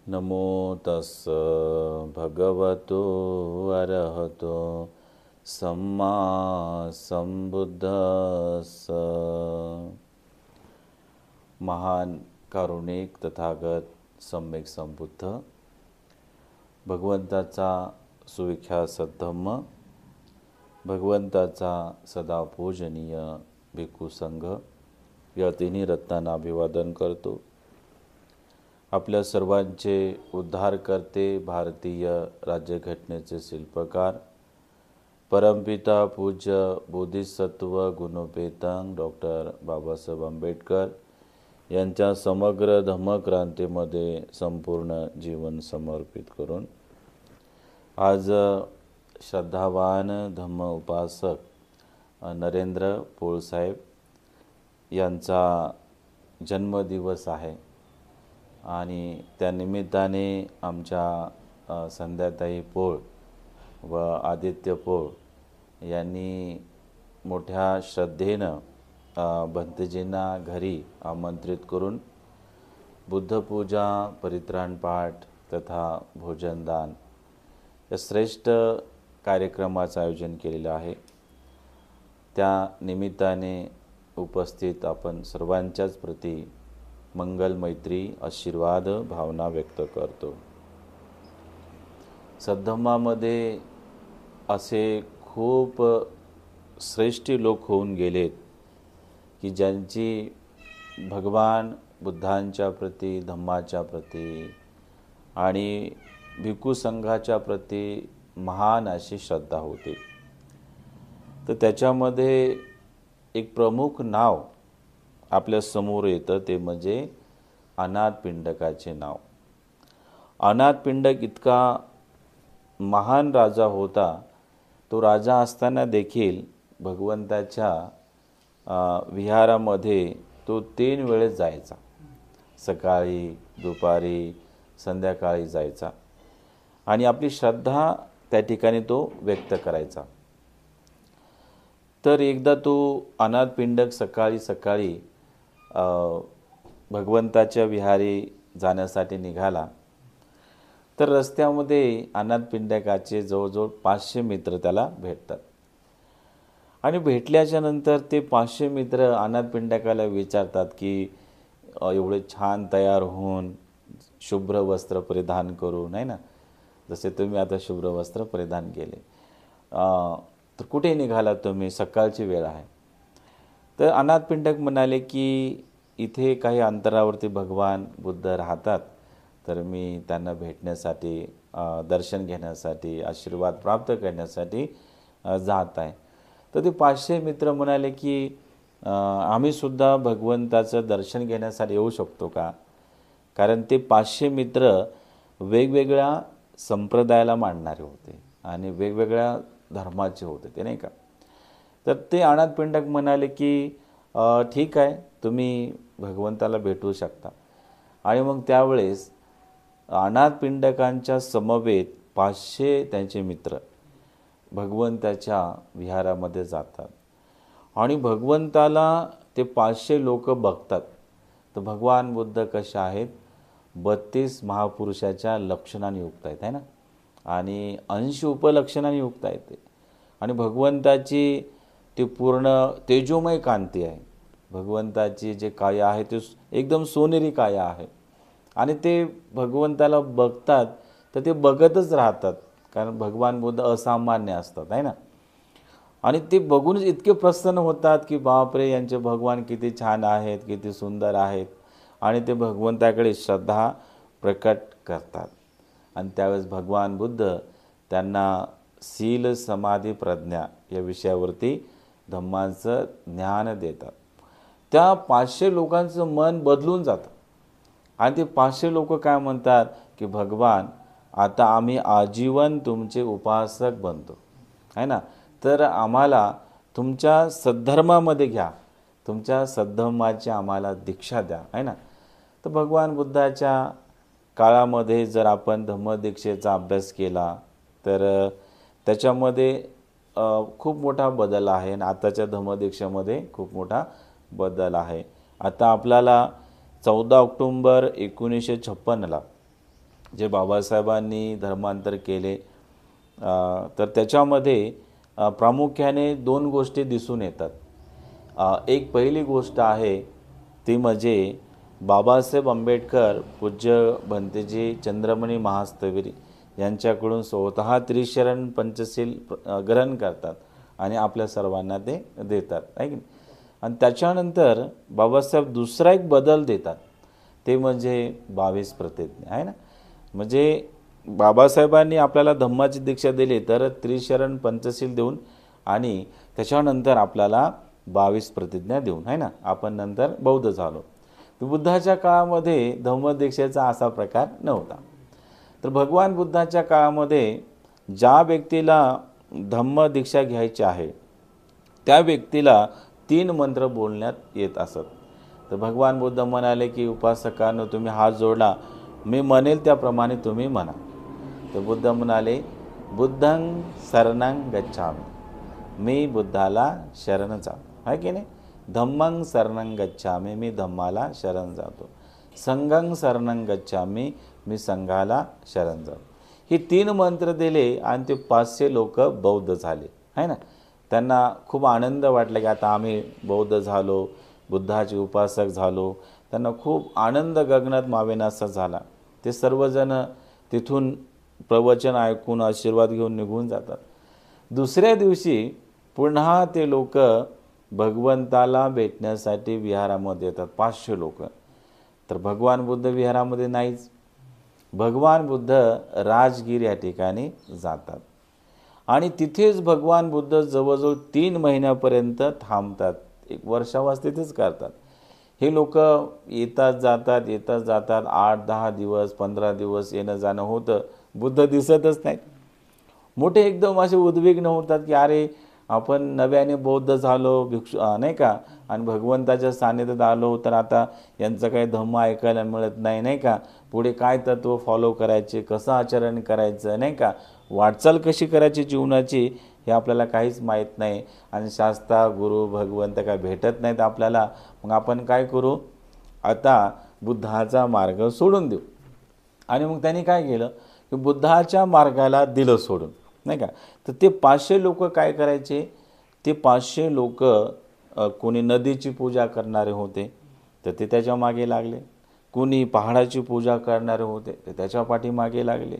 नमो तस् भगवतो अरहतो सम्मा संबुद्धस्स। महान कारुणिक तथागत सम्यक संबुद्ध भगवंताचा सुविख्यात सद्धम्म, भगवंताचा सदा पूजनीय भिक्खू संघ या तिन्ही रत्नांना अभिवादन करतो। आपल्या सर्वांचे उद्धारकर्ते, भारतीय राज्यघटनेचे शिल्पकार, परमपिता पूज्य बोधिसत्व गुणोपेतांग डॉक्टर बाबासाहेब आंबेडकर यांच्या समग्र धम्मक्रांतीमध्ये संपूर्ण जीवन समर्पित करून आज श्रद्धावान धम्म उपासक नरेंद्र पोळसाहेब यांचा जन्मदिवस आहे आणि त्यानिमित्ताने आमच्या संध्याताई पोळ व आदित्य पोळ यांनी मोठ्या श्रद्धेनं भंतेजींना घरी आमंत्रित करून बुद्धपूजा, परित्राण पाठ तथा भोजनदान या श्रेष्ठ कार्यक्रमाचं आयोजन केलेलं आहे। त्या निमित्ताने उपस्थित आपण सर्वांच्याच प्रती मंगल मैत्री आशीर्वाद भावना व्यक्त करतो। सद्धम्मामध्ये असे खूप श्रेष्ठ लोक होऊन गेलेत की ज्यांची भगवान बुद्धांच्या प्रती, धम्माच्या प्रती आणि भिक्खू संघाच्या प्रती महान अशी श्रद्धा होती। तर त्याच्यामध्ये एक प्रमुख नाव आपल्या समोर येतं ते म्हणजे अनाथपिंडकाचे नाव। अनाथपिंडक इतका महान राजा होता, तो राजा असताना देखील भगवंताच्या विहारामध्ये तो 3 वेळेस जायचा, सकाळी, दुपारी, संध्याकाळी जायचा आणि आपली श्रद्धा त्या ठिकाणी तो व्यक्त करायचा। तर एकदा तो अनाथपिंडक सकाळी सकाळी भगवंताच्या विहारी जाण्यासाठी निघाला। तर रस्त्यामध्ये अनाथपिंडकाचे जवळजवळ 500 मित्र त्याला भेटतात आणि भेटल्याच्या नंतर ते 500 मित्र अनाथपिंडकाला विचारतात की एवढे छान तयार होऊन शुभ्र वस्त्र परिधान करून, आहे ना, जसे तुम्ही आता शुभ्र वस्त्र परिधान केले, तर कुठे निघाला तुम्ही? सकाळची वेळ आहे। तर अनाथपिंडक म्हणाले की इथे काही अंतरावरती भगवान बुद्ध राहतात, तर मी त्यांना भेटण्यासाठी, दर्शन घेण्यासाठी, आशीर्वाद प्राप्त करण्यासाठी जात आहे। तर ते 500 मित्र म्हणाले की आम्ही सुद्धा भगवंताचं दर्शन घेण्यासाठी येऊ शकतो का? कारण ते 500 मित्र वेगवेगळ्या संप्रदायाला मानणारे होते आणि वेगवेगळ्या धर्माचे होते, ते नाही का। तर ते अनाथपिंडक म्हणाले की ठीक आहे, तुम्ही भगवंताला भेटू शकता। आणि मग त्यावेळेस अनाथपिंडकांच्या समवेत 500 त्यांचे मित्र भगवंताच्या विहारामध्ये जातात आणि भगवंताला ते 500 लोक बघतात। तर भगवान बुद्ध कसे आहेत? 32 महापुरुषाच्या लक्षणांनी युक्त आहेत, आहे ना, आणि 80 उपलक्षणांनी युक्त आहेत ते। आणि भगवंताची ती पूर्ण तेजोमय कांती आहे। भगवंताची जे काया आहे ते एकदम सोनेरी काया आहे आणि ते भगवंताला बघतात तर ते बघतच राहतात, कारण भगवान बुद्ध असामान्य असतात, आहे ना। आणि ते बघूनच इतके प्रसन्न होतात की बापरे, यांचे भगवान किती छान आहेत, किती सुंदर आहेत, आणि ते भगवंताकडे श्रद्धा प्रकट करतात। आणि त्यावेळेस भगवान बुद्ध त्यांना शील, समाधी, प्रज्ञा या विषयावरती धम्माचं ज्ञान देतात। त्या 500 लोकांचं मन बदलून जातं आणि ते 500 लोक काय म्हणतात की भगवान, आता आम्ही आजीवन तुमचे उपासक बनतो, आहे ना, तर आम्हाला तुमच्या सद्धर्मामध्ये घ्या, तुमच्या सद्धर्माची आम्हाला दीक्षा द्या, आहे ना। तर भगवान बुद्धाच्या काळामध्ये जर आपण धम्मदीक्षेचा अभ्यास केला तर त्याच्यामध्ये खूप मोठा बदल आहे आणि आताच्या धम्मदीक्षेमध्ये खूप मोठा बदल आहे। आता आपल्याला 14 ऑक्टोबर 1956ला जे बाबासाहेबांनी धर्मांतर केले तर त्याच्यामध्ये प्रामुख्याने दोन गोष्टी दिसून येतात. एक पहिली गोष्ट आहे ती म्हणजे बाबासाहेब आंबेडकर पूज्य भंतेजी चंद्रमणी महास्तविरी यांच्याकडून स्वतः त्रिशरण पंचशील ग्रहण करतात आणि आपल्या सर्वांना ते देतात, आहे की नाही. आणि त्याच्यानंतर बाबासाहेब दुसरा एक बदल देतात, ते म्हणजे 22 प्रतिज्ञा, आहे ना. म्हणजे बाबासाहेबांनी आपल्याला धम्माची दीक्षा दिली तर त्रिशरण पंचशील देऊन आणि त्याच्यानंतर आपल्याला 22 प्रतिज्ञा देऊन, आहे ना, आपण नंतर बौद्ध झालो. बुद्धाच्या काळामध्ये धम्मदीक्षेचा असा प्रकार नव्हता. तर भगवान बुद्धाच्या काळामध्ये ज्या व्यक्तीला धम्मदीक्षा घ्यायची आहे त्या व्यक्तीला 3 मंत्र बोलण्यात येत असत. तर भगवान बुद्ध म्हणाले की उपासकांनो तुम्ही हात जोडला, मी म्हणेल त्याप्रमाणे तुम्ही म्हणा. तर बुद्ध म्हणाले बुद्धं शरणं गच्छामि, मी बुद्धाला शरण जातो, आहे की नाही. धम्मं शरणं गच्छामि, मी धम्माला शरण जातो. संघं शरणं गच्छामि, मी संघाला शरण जातो. ही 3 मंत्र दिले आणि ते 500 लोक बौद्ध झाले, आहे ना. त्यांना खूप आनंद वाटला की आता आम्ही बौद्ध झालो, बुद्धाचे उपासक झालो. त्यांना खूप आनंद गगनात मावेनासा झाला. ते सर्वजण तिथून प्रवचन ऐकून आशीर्वाद घेऊन निघून जातात. दुसऱ्या दिवशी पुन्हा ते लोक भगवंताला भेटण्यासाठी विहारामध्ये येतात, 500 लोक. तर भगवान बुद्ध विहारामध्ये नाहीच. भगवान बुद्ध राजगीर या ठिकाणी जातात आणि तिथेच भगवान बुद्ध जवळजवळ 3 महिन्यापर्यंत थांबतात. 1 वर्षावास तिथेच करतात. हे लोक येतात जातात येतात जातात, 8-10 दिवस 15 दिवस येणं जाणं होतं. बुद्ध दिसतच नाहीत. मोठे एकदम असे उद्विग्न होतात की अरे आपण नव्याने बौद्ध झालो, भिक्षू नाही का, आणि भगवंताच्या सानिध्यात आलो तर आता यांचं काही धम्म ऐकायला मिळत नाही, नाही का. पुढे काय तत्व फॉलो करायचे, कसं आचरण करायचं, नाही का, वाटचाल कशी करायची जीवनाची हे आपल्याला काहीच माहीत नाही. आणि शास्त्र गुरु भगवंत काय भेटत नाहीत आपल्याला. मग आपण काय करू, आता बुद्धाचा मार्ग सोडून देऊ. आणि मग त्यांनी काय केलं की बुद्धाच्या मार्गाला दिलं सोडून, नाही का. तर ते 500 लोक काय करायचे, ते 500 लोक कोणी नदीची पूजा करणारे होते तर ते त्याच्या मागे लागले. कोणी पहाडाची पूजा करणारे होते ते त्याच्या पाठीमागे लागले.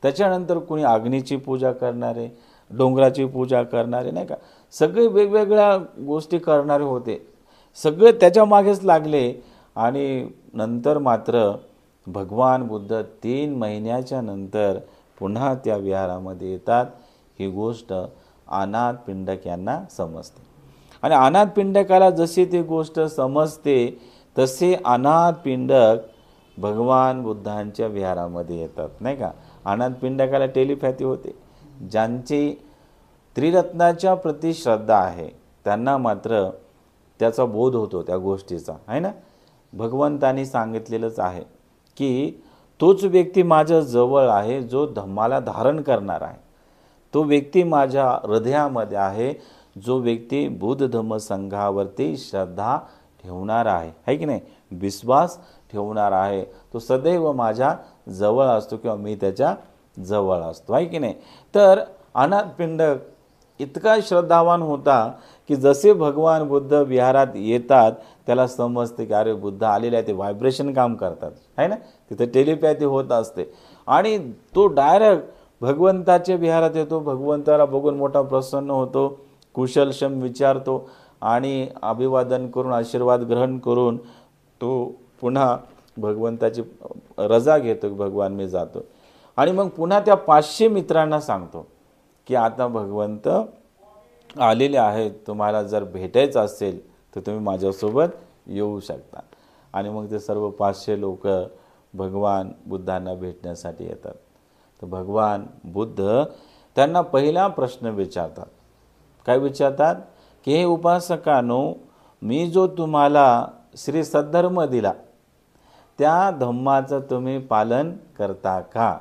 त्याच्यानंतर कोणी अग्नीची पूजा करणारे, डोंगराची पूजा करणारे, नाही का, सगळे वेगवेगळ्या गोष्टी करणारे होते. सगळे त्याच्या मागेच लागले. आणि नंतर मात्र भगवान बुद्ध 3 महिन्याच्या नंतर पुन्हा त्या विहारामध्ये येतात. ही गोष्ट अनाथ पिंडक यांना समजते. आणि अनाथ पिंडकाला जशी ती गोष्ट समजते तसे अनाथ पिंडक भगवान बुद्धांच्या विहारामध्ये येतात, नाही का. अनाथ पिंडकाला टेलिपॅथी होते. ज्यांची त्रिरत्नाच्या प्रति श्रद्धा आहे त्यांना मात्र त्याचा बोध होतो त्या गोष्टीचा, आहे ना. भगवंतांनी सांगितलेलंच आहे की तोच व्यक्ती माझ्या जवळ आहे जो धम्माला धारण करणार आहे. तो व्यक्ती माझ्या हृदयामध्ये आहे जो व्यक्ती बुद्ध धम्म संघावरती श्रद्धा ठेवणार आहे की नाही, विश्वास ठेवणार आहे. तो सदैव माझ्या जवळ असतो किंवा मी त्याच्या जवळ असतो, आहे की नाही. तर अनाथ पिंडक इतका श्रद्धावान होता की जसे भगवान बुद्ध विहारात येतात त्याला समजते की अरे बुद्ध आलेले आहे, ते व्हायब्रेशन काम करतात, आहे ना. तिथे टेलिपॅथी होत असते. आणि तो डायरेक्ट भगवंताच्या विहारात येतो. भगवंताला बघून मोठा प्रसन्न होतो, कुशलक्षम विचारतो आणि अभिवादन करून आशीर्वाद ग्रहण करून तो पुन्हा भगवंताची रजा घेतो की भगवान मी जातो. आणि मग पुन्हा त्या 500 मित्रांना सांगतो की आता भगवंत आलेले आहेत, तुम्हाला जर भेटायचं असेल तर तुम्ही माझ्यासोबत येऊ शकता. आणि मग ते सर्व 500 लोक भगवान बुद्धांना भेटण्यासाठी येतात. तर भगवान बुद्ध त्यांना पहिला प्रश्न विचारतात. काय विचारतात की हे उपासकांनो, मी जो तुम्हाला श्री सद्धर्म दिला त्या धम्माचं तुम्ही पालन करता का.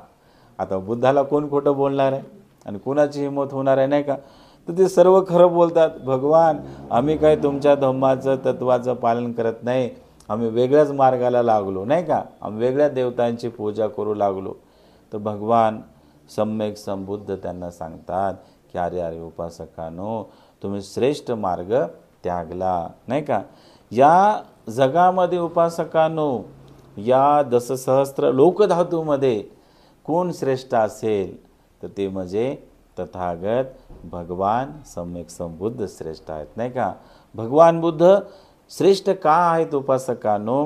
आता बुद्धाला कोण खोटं बोलणार आहे आणि कोणाची हिंमत होणार आहे, नाही का. तर ते सर्व खरं बोलतात. भगवान आम्ही काय तुमच्या धम्माचं तत्वाचं पालन करत नाही, आम्ही वेगळ्याच मार्गाला लागलो, नाही का. आम्ही वेगळ्या देवतांची पूजा करू लागलो. तर भगवान सम्यक संबुद्ध त्यांना सांगतात की अरे अरे उपासकांनो, तुम्ही श्रेष्ठ मार्ग त्यागला, नाही का. या जगामध्ये उपासकांनो, या दशसहस्त्र लोकधातूमध्ये कोण श्रेष्ठ असेल तर ते म्हणजे तथागत भगवान सम्यक संबुद्ध श्रेष्ठ आहेत, नाही का. भगवान बुद्ध श्रेष्ठ का आहेत उपासकांनो?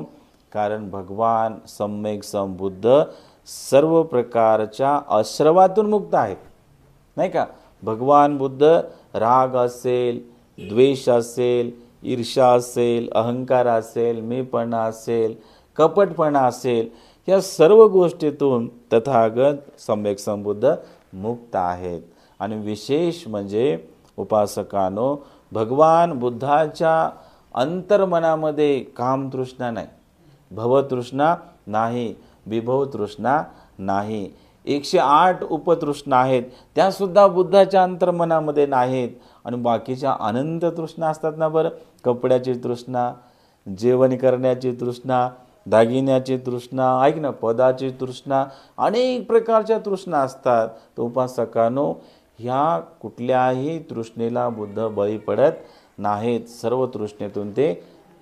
कारण भगवान सम्यक संबुद्ध सर्व प्रकारच्या आश्रवातून मुक्त आहेत, नाही का. भगवान बुद्ध राग असेल, द्वेष असेल, ईर्ष्या असेल, अहंकार असेल, मीपणा असेल, कपटपणा असेल, या सर्व गोष्टीतून तथागत सम्यक संबुद्ध मुक्त आहेत. आणि विशेष म्हणजे उपासकांनो, भगवान बुद्धाच्या अंतर्मनामध्ये कामतृष्णा नाही, भवतृष्णा नाही, विभव तृष्णा नाही. 108 उपतृष्णा आहेत, त्यासुद्धा बुद्धाच्या अंतर्मनामध्ये नाहीत. आणि बाकीच्या अनंत तृष्णा असतात ना बरं, कपड्याची तृष्णा, जेवण करण्याची तृष्णा, दागिन्याची तृष्णा, ऐक ना, पदाची तृष्णा, अनेक प्रकारच्या तृष्णा असतात. तर उपासकांनो, ह्या कुठल्याही तृष्णेला बुद्ध बळी पडत नाहीत, सर्व तृष्णेतून ते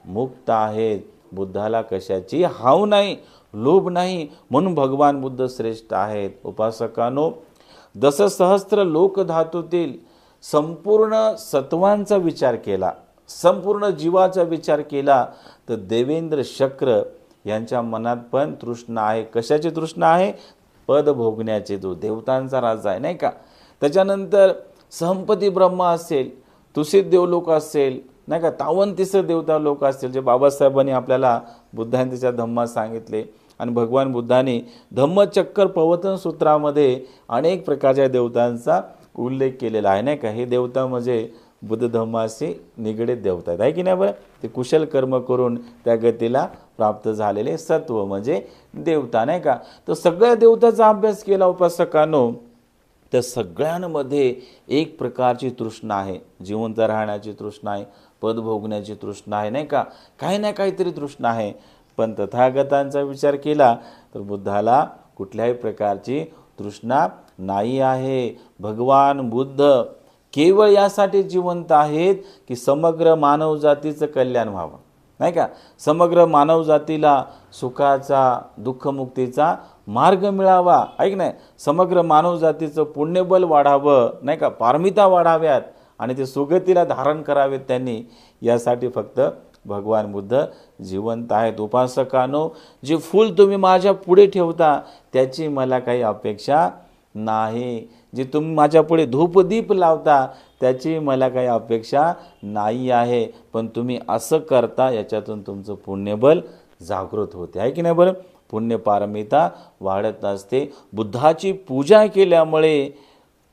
मुक्त आहेत. बुद्धाला कशाची हाव नाही, लोभ नाही, म्हणून भगवान बुद्ध श्रेष्ठ आहेत. उपासकांनो, दशसहस्त्र लोकधातूतील संपूर्ण सत्वांचा विचार केला, संपूर्ण जीवाचा विचार केला, तर देवेंद्र शक्र यांच्या मनात पण तृष्णा आहे. कशाची तृष्णा आहे? पद भोगण्याची. जो देवतांचा राजा आहे, नाही का. त्याच्यानंतर संपती ब्रह्मा असेल, तुसित देवलोक असेल, नाही का, तावंतीस देवता लोक असतील, जे बाबासाहेबांनी आपल्याला बुद्धांच्या धम्मात सांगितले. आणि भगवान बुद्धांनी धम्मचक्कर प्रवर्तन सूत्रामध्ये अनेक प्रकारच्या देवतांचा उल्लेख केलेला आहे, नाही का. हे देवता म्हणजे बुद्ध धम्माशी निगडीत देवता आहेत, आहे की नाही बरं. ते कुशल कर्म करून त्या गतीला प्राप्त झालेले सत्व म्हणजे देवता, नाही का. तर सगळ्या देवताचा अभ्यास केला उपासकांनो, त्या सगळ्यांमध्ये एक प्रकारची तृष्णा आहे, जिवंत राहण्याची तृष्णा आहे, पद भोगण्याची तृष्णा आहे, नाही का. काही ना काहीतरी तृष्णा आहे. पण तथागतांचा विचार केला तर बुद्धाला कुठल्याही प्रकारची तृष्णा नाही आहे. भगवान बुद्ध केवळ यासाठी जिवंत आहेत की समग्र मानवजातीचं कल्याण व्हावं, नाही का. समग्र मानवजातीला सुखाचा, दुःखमुक्तीचा मार्ग मिळावा, ऐक नाही. समग्र मानवजातीचं पुण्यबल वाढावं, नाही का, पारमिता वाढाव्यात आणि ते सुगतीला धारण करावेत त्यांनी, यासाठी फक्त भगवान बुद्ध जिवंत आहेत. उपासकांनो, जे फूल तुम्ही माझ्या पुढे ठेवता त्याची मला काही अपेक्षा नाही, जे तुम्ही माझ्या पुढे धूपदीप लावता त्याची मला काही अपेक्षा नाही आहे. पण तुम्ही असं करता याच्यातून तुमचं पुण्यबल जागृत होते, आहे की नाही बरं. पुण्यपारमिता वाढत असते. बुद्धाची पूजा केल्यामुळे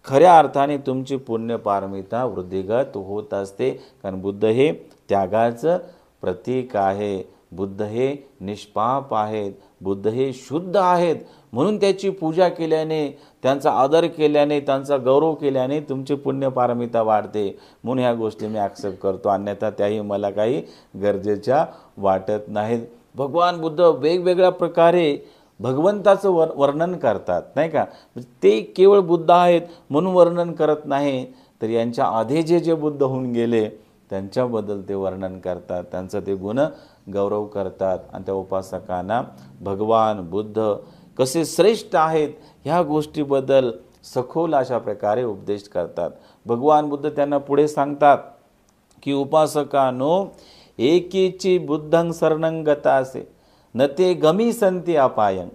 खऱ्या अर्थाने तुमची पुण्यपारमिता वृद्धिगत होत असते. कारण बुद्ध हे त्यागाचं प्रतीक आहे, बुद्ध हे निष्पाप आहेत, बुद्ध हे शुद्ध आहेत. म्हणून त्याची पूजा केल्याने, त्यांचा आदर केल्याने, त्यांचा गौरव केल्याने तुमची पुण्यपारमिता वाढते. म्हणून ह्या गोष्टी मी ॲक्सेप्ट करतो, अन्यथा त्याही मला काही गरजेच्या वाटत नाहीत. भगवान बुद्ध वेगवेगळ्या प्रकारे भगवंताचं वर्णन करतात, नाही का. ते केवळ बुद्ध आहेत म्हणून वर्णन करत नाही, तर यांच्या आधी जे बुद्ध होऊन गेले त्यांच्याबद्दल ते वर्णन करतात, त्यांचं ते गुण गौरव करतात. आणि त्या उपासकांना भगवान बुद्ध कसे श्रेष्ठ आहेत ह्या गोष्टीबद्दल सखोल अशा प्रकारे उपदेश करतात. भगवान बुद्ध त्यांना पुढे सांगतात की उपासकांनो, एकेची बुद्धं शरणं गतासे न ते गमी संती अपायं.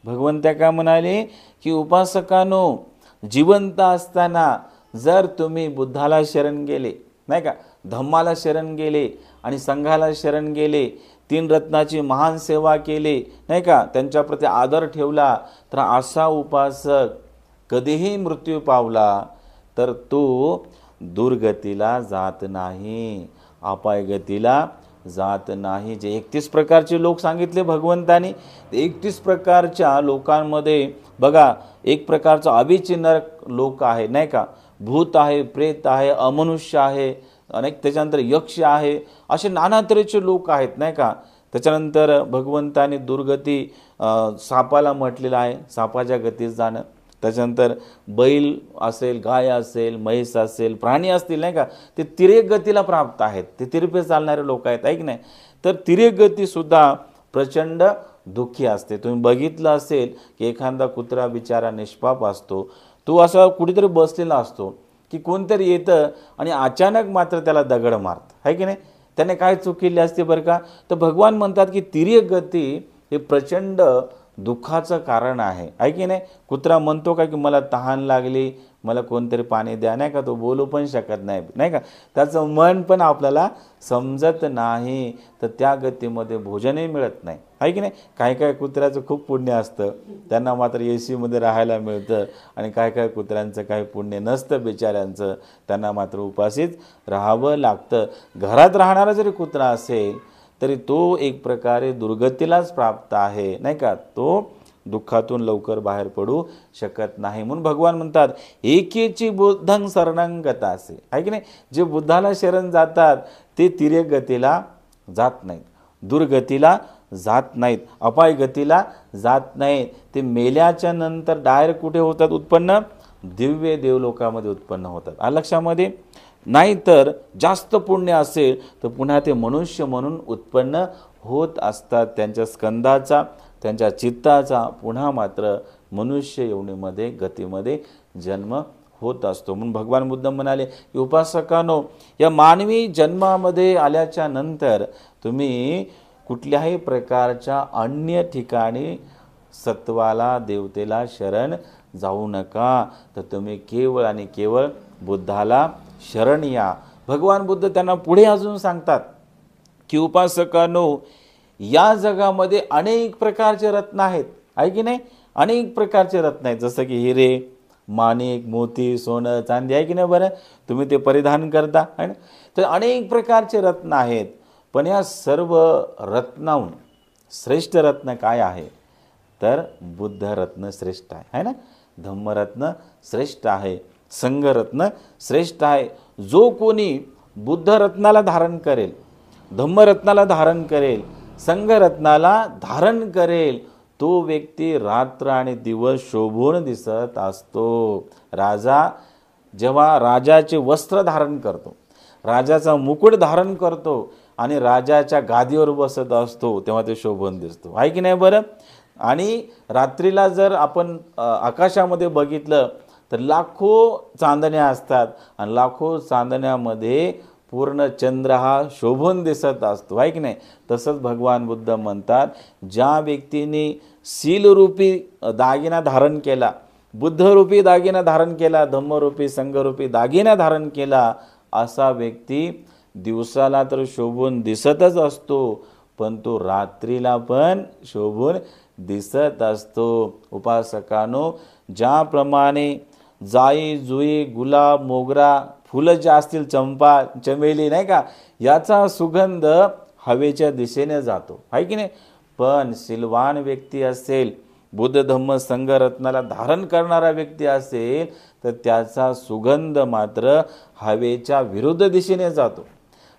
भगवंत काय म्हणाले की उपासकांनो, जिवंत असताना जर तुम्ही बुद्धाला शरण गेले, नाही का, धम्माला शरण गेले आणि संघाला शरण गेले, 3 रत्नाची महान सेवा केली, नाही का, त्यांच्याप्रती आदर ठेवला, तर असा उपासक कधीही मृत्यू पावला तर तो दुर्गतीला जात नाही, अपायगतीला जात नाही. जे 31 प्रकारचे लोक सांगितले भगवंतानी, 31 प्रकारच्या लोकांमध्ये बघा, एक प्रकारचा अभिचिन्ह लोक आहे, नाही का. भूत आहे, प्रेत आहे, अमनुष्य आहे, अनेक त्याच्यानंतर यक्ष आहे, असे नाना तऱ्हेचे लोक आहेत, नाही का. त्याच्यानंतर भगवंताने दुर्गती सापाला म्हटलेलं आहे, सापाच्या गतीत जाणं. त्याच्यानंतर बैल असेल, गाय असेल, म्हैस असेल, प्राणी असतील नाही का, ते तिर्यक गतीला प्राप्त आहेत, ते तिरपे चालणारे लोक आहेत, आहे की नाही. तर तिर्यक गतीसुद्धा प्रचंड दुःखी असते. तुम्ही बघितलं असेल की एखादा कुत्रा बिचारा निष्पाप असतो, तो असा कुठेतरी बसलेला असतो की कोणतरी येतं आणि अचानक मात्र त्याला दगड मारतं, आहे की नाही. त्याने काय चूक केली असते बरं का. तर भगवान म्हणतात की तिर्यक गती हे प्रचंड दुःखाचं कारण आहे की नाही. कुत्रा म्हणतो का की मला तहान लागली, मला कोणतरी पाणी द्या, नाही का. तो बोलू पण शकत नाही, नाही का. त्याचं मन पण आपल्याला समजत नाही, तर त्या गतीमध्ये भोजनही मिळत नाही, आहे की नाही. काही काही कुत्र्याचं खूप पुण्य असतं, त्यांना मात्र AC मध्ये राहायला मिळतं, आणि काय काय कुत्र्यांचं काही पुण्य नसतं बिचाऱ्यांचं, त्यांना मात्र उपाशीच राहावं लागतं. घरात राहणारा जरी कुत्रा असेल तरी तो एक प्रकारे दुर्गतीलाच प्राप्त आहे, नाही का. तो दुःखातून लवकर बाहेर पडू शकत नाही. म्हणून भगवान म्हणतात एकेची बुद्धं शरणं गतासे, आहे की नाही. जे बुद्धाला शरण जातात ते तिर्यक गतीला जात नाहीत, दुर्गतीला जात नाहीत, अपाय गतीला जात नाहीत. ते मेल्याच्या नंतर डायरेक्ट कुठे होतात उत्पन्न, दिव्य देवलोकामध्ये उत्पन्न होतात, लक्षामध्ये. नाहीतर जास्त पुण्य असेल तर पुन्हा ते मनुष्य म्हणून उत्पन्न होत असतात. त्यांच्या स्कंदाचा, त्यांच्या चित्ताचा पुन्हा मात्र मनुष्य योनीमध्ये, गतीमध्ये जन्म होत असतो. म्हणून भगवान बुद्ध म्हणाले की उपासकांनो, या मानवी जन्मामध्ये आल्याच्या नंतर तुम्ही कुठल्याही प्रकारच्या अन्य ठिकाणी सत्वाला, देवतेला शरण जाऊ नका, तर तुम्ही केवळ आणि केवळ बुद्धाला शरण या. भगवान बुद्ध त्यांना पुढे अजून सांगतात की उपासकांनो, या जगामध्ये अनेक प्रकारचे रत्न आहेत, आहे की नाही. अनेक प्रकारचे रत्न आहेत, जसं की हिरे, माणिक, मोती, सोनं, चांदी, आहे की नाही. बरं, तुम्ही ते परिधान करता, आहे ना. तर अनेक प्रकारचे रत्न आहेत, पण या सर्व रत्नाहून श्रेष्ठ रत्न काय आहे, तर बुद्ध रत्न श्रेष्ठ आहे ना. धम्मरत्न श्रेष्ठ आहे, संघरत्न श्रेष्ठ आहे. जो कोणी बुद्ध रत्नाला धारण करेल, धम्मरत्नाला धारण करेल, संघरत्नाला धारण करेल, तो व्यक्ती रात्र आणि दिवस शोभून दिसत असतो. राजा जेव्हा राजाचे वस्त्र धारण करतो, राजाचा मुकुट धारण करतो आणि राजाच्या गादीवर बसत असतो, तेव्हा ते शोभून दिसतो, आहे की नाही. बरं, आणि रात्रीला जर आपण आकाशामध्ये बघितलं तर लाखो चांदण्या असतात, आणि लाखो चांदण्यामध्ये पूर्ण चंद्र हा शोभून दिसत असतो, आहे की नाही. तसंच भगवान बुद्ध म्हणतात, ज्या व्यक्तीने सीलरूपी दागिना धारण केला, बुद्धरूपी दागिना धारण केला, धम्मरूपी, संघरूपी दागिना धारण केला, असा व्यक्ती दिवसाला तर शोभून दिसतच असतो, पण तो रात्रीला पण शोभून दिसत असतो. उपासकांनो, ज्याप्रमाणे जाई, जुई, गुलाब, मोगरा, फुलं जे असतील, चंपा, चमेली, नाही का, याचा सुगंध हवेच्या दिशेने जातो, आहे की नाही. पण सिलवान व्यक्ती असेल, बुद्ध धम्म संघ रत्नाला धारण करणारा व्यक्ती असेल, तर त्याचा सुगंध मात्र हवेच्या विरुद्ध दिशेने जातो.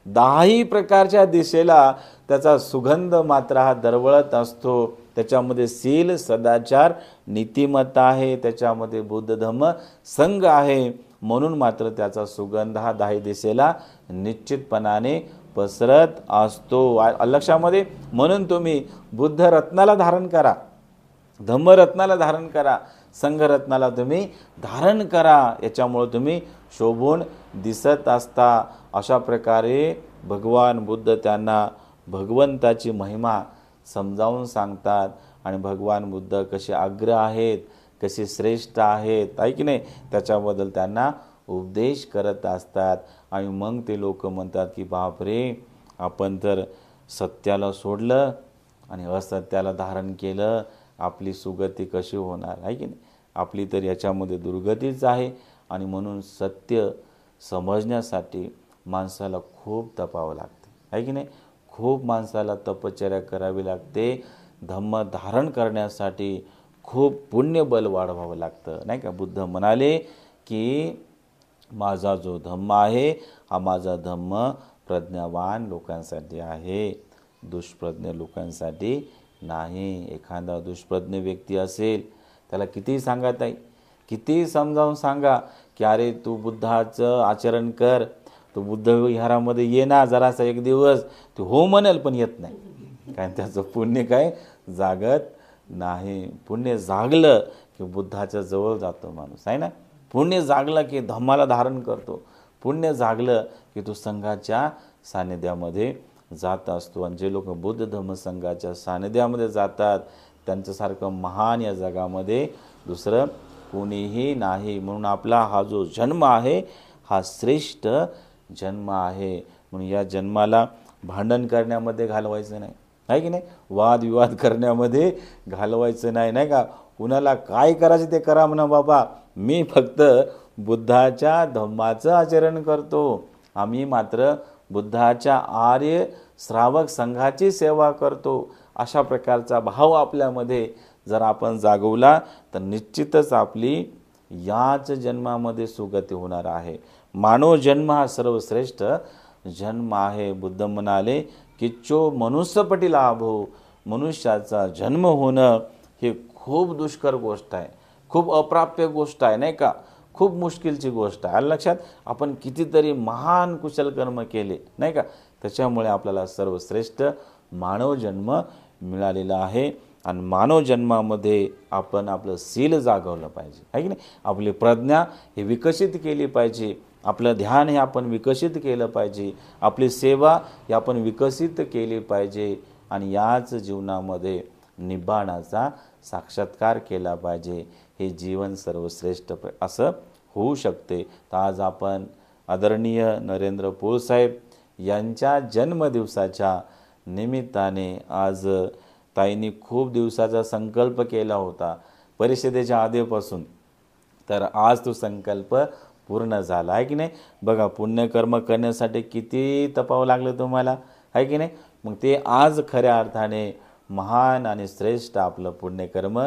10ही प्रकारच्या दिशेला त्याचा सुगंध मात्र हा दरवळत असतो. त्याच्यामध्ये शील, सदाचार, नीतिमत्ता आहे, त्याच्यामध्ये बुद्ध धम्म संघ आहे, म्हणून मात्र त्याचा सुगंध हा 10ही दिशेला निश्चितपणाने पसरत असतो, लक्षामध्ये. म्हणून तुम्ही बुद्ध रत्नाला धारण करा, धम्मरत्नाला धारण करा, संघरत्नाला तुम्ही धारण करा, याच्यामुळे तुम्ही शोभून दिसत असता. अशा प्रकारे भगवान बुद्ध त्यांना भगवंताची महिमा समजावून सांगतात, आणि भगवान बुद्ध कसे अग्र आहेत, कसे श्रेष्ठ आहेत, आहे की नाही, त्याच्याबद्दल त्यांना उपदेश करत असतात. आणि मग ते लोक म्हणतात की बापरे, आपण तर सत्याला सोडलं आणि असत्याला धारण केलं, आपली सुगती कशी होणार, आहे की नाही. आपली तर याच्यामध्ये दुर्गतीच आहे. आणि म्हणून सत्य समजण्यासाठी माणसाला खूप तपावं लागते, आहे की नाही. खूप माणसाला तपश्चर्या करावी लागते. धम्म धारण करण्यासाठी खूप पुण्यबल वाढवावं लागतं, नाही का. बुद्ध म्हणाले की माझा जो धम्म आहे, हा माझा धम्म प्रज्ञावान लोकांसाठी आहे, दुष्प्रज्ञ लोकांसाठी नाही. एखादा दुष्प्रज्ञ व्यक्ती असेल, त्याला कितीही सांगा ताई, कितीही समजावून सांगा की अरे तू बुद्धाचं आचरण कर, तू बुद्ध विहारामध्ये ये ना जरासा एक दिवस, तू हो म्हणेल पण येत नाही. कारण त्याचं पुण्य काय जागत नाही. पुण्य जागलं की बुद्धाच्या जवळ जातो माणूस, आहे ना. पुण्य जागलं की धम्माला धारण करतो. पुण्य जागलं की तो संघाच्या सानिध्यामध्ये जात असतो. आणि जे लोक बुद्ध धम्म संघाच्या सानिध्यामध्ये जातात त्यांच्यासारखं महान या जगामध्ये दुसरं कोणीही नाही. म्हणून आपला हा जो जन्म आहे हा श्रेष्ठ जन्म आहे. म्हणून या जन्माला भांडण करण्यामध्ये घालवायचं नाही, आहे की नाही. वादविवाद करण्यामध्ये घालवायचं नाही, नाही का. कुणाला काय करायचं ते करा म्हणा बाबा, मी फक्त बुद्धाच्या धम्माचं आचरण करतो. आम्ही मात्र बुद्धाच्या आर्य श्रावक संघाची सेवा करतो. अशा प्रकारचा भाव आपल्यामध्ये जर आपण जागवला तर निश्चितच आपली याच जन्मामध्ये सुगती होणार आहे. मानव जन्म हा सर्वश्रेष्ठ जन्म आहे. बुद्ध म्हणाले किच्चो मनुष्यपटी लाभो, मनुष्याचा जन्म होणं हे खूप दुष्कर गोष्ट आहे, खूप अप्राप्य गोष्ट आहे, नाही का. खूप मुश्किलची गोष्ट आहे. लक्षात आपण कितीतरी महान कुशल कर्म केले, नाही का, त्याच्यामुळे आपल्याला सर्वश्रेष्ठ मानव जन्म मिळालेला आहे. आणि मानव जन्मामध्ये आपण आपलं शील जागवलं पाहिजे, आहे की नाही. आपली प्रज्ञा हे विकसित केली पाहिजे, आपलं ध्यान हे आपण विकसित केलं पाहिजे, आपली सेवा हे आपण विकसित केली पाहिजे. आणि याच जीवनामध्ये निब्बाणाचा साक्षात्कार केला पाहिजे. हे जीवन सर्वश्रेष्ठ असं होऊ शकते. तर आज आपण आदरणीय नरेंद्र पोळसाहेब यांच्या जन्मदिवसाच्या निमित्ताने आज ताईंनी खूप दिवसाचा संकल्प केला होता परिषदेच्या आधीपासून, तर आज तो संकल्प पूर्ण झाला, आहे की नाही. बघा पुण्यकर्म करण्यासाठी किती तपावं लागलं तुम्हाला, आहे की नाही. मग ते आज खऱ्या अर्थाने महान आणि श्रेष्ठ आपलं पुण्यकर्म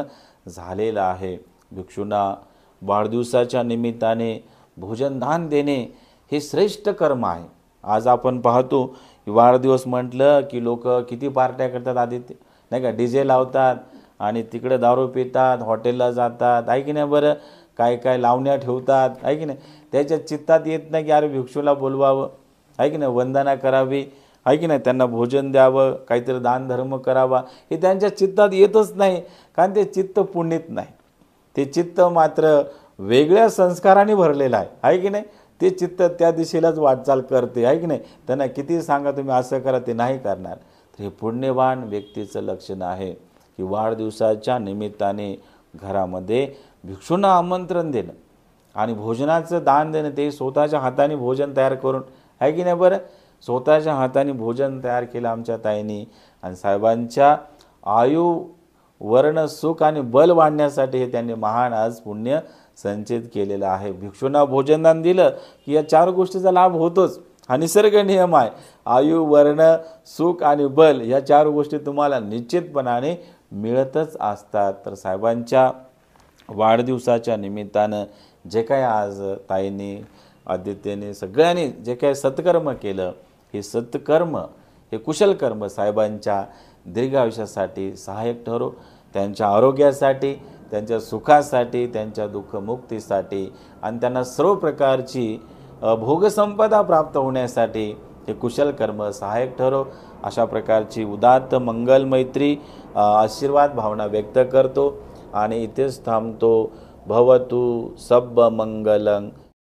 झालेलं आहे. भिक्षूंना वाढदिवसाच्या निमित्ताने भोजनदान देणे हे श्रेष्ठ कर्म आहे. आज आपण पाहतो की वाढदिवस म्हटलं की लोक किती पार्ट्या करतात आदित्य, नाही का. डीजे लावतात आणि तिकडे दारू पितात, हॉटेलला जातात, आहे की नाही. बरं काय काय लावण्या ठेवतात, आहे की नाही. त्याच्या चित्तात येत नाही की अरे भिक्षूला बोलवावं, आहे की नाही, वंदना करावी, आहे की नाही, त्यांना भोजन द्यावं, काहीतरी दानधर्म करावा, हे त्यांच्या चित्तात येतच नाही. कारण ते चित्त पुण्यित नाही, ते चित्त मात्र वेगळ्या संस्काराने भरलेलं आहे की नाही. ते चित्त त्या दिशेलाच वाटचाल करते, आहे की नाही. त्यांना किती सांगा तुम्ही असं करा, ते नाही करणार. तर हे पुण्यवान व्यक्तीचं लक्षण आहे की वाढदिवसाच्या निमित्ताने घरामध्ये भिक्षूंना आमंत्रण देणं आणि भोजनाचं दान देणं, ते स्वतःच्या हाताने भोजन तयार करून, आहे की नाही. बरं स्वतःच्या हाताने भोजन तयार केलं आमच्या ताईंनी. आणि साहेबांच्या आयु वर्ण सुख आणि बल वाढण्यासाठी हे त्यांनी महान आज पुण्य संचित केलेलं आहे. भिक्षूंना भोजनदान दिलं की या चार गोष्टीचा लाभ होतोच. हा निसर्ग नियम आहे. आयु वर्ण सुख आणि बल या चार गोष्टी तुम्हाला निश्चितपणाने मिळतच असतात. तर साहेबांच्या वाढदिवसाच्या निमित्तानं जे काय आज ताईंनी आदित्यने सगळ्यांनी जे काय सत्कर्म केलं, हे सत्कर्म हे कुशल कर्म साहेबांच्या दीर्घ आयुष्यासाठी सहाय्यक ठरो, त्यांच्या आरोग्यासाठी, त्यांच्या सुखासाठी, त्यांच्या दुःखमुक्तीसाठी आणि त्यांना सर्व प्रकारची भोगसंपदा प्राप्त होण्यासाठी हे कुशल कर्म सहाय्यक ठरो. अशा प्रकारची उदात्त मंगल मैत्री आशीर्वाद भावना व्यक्त करतो आणि इथेच थांबतो. भवतु सब मंगलं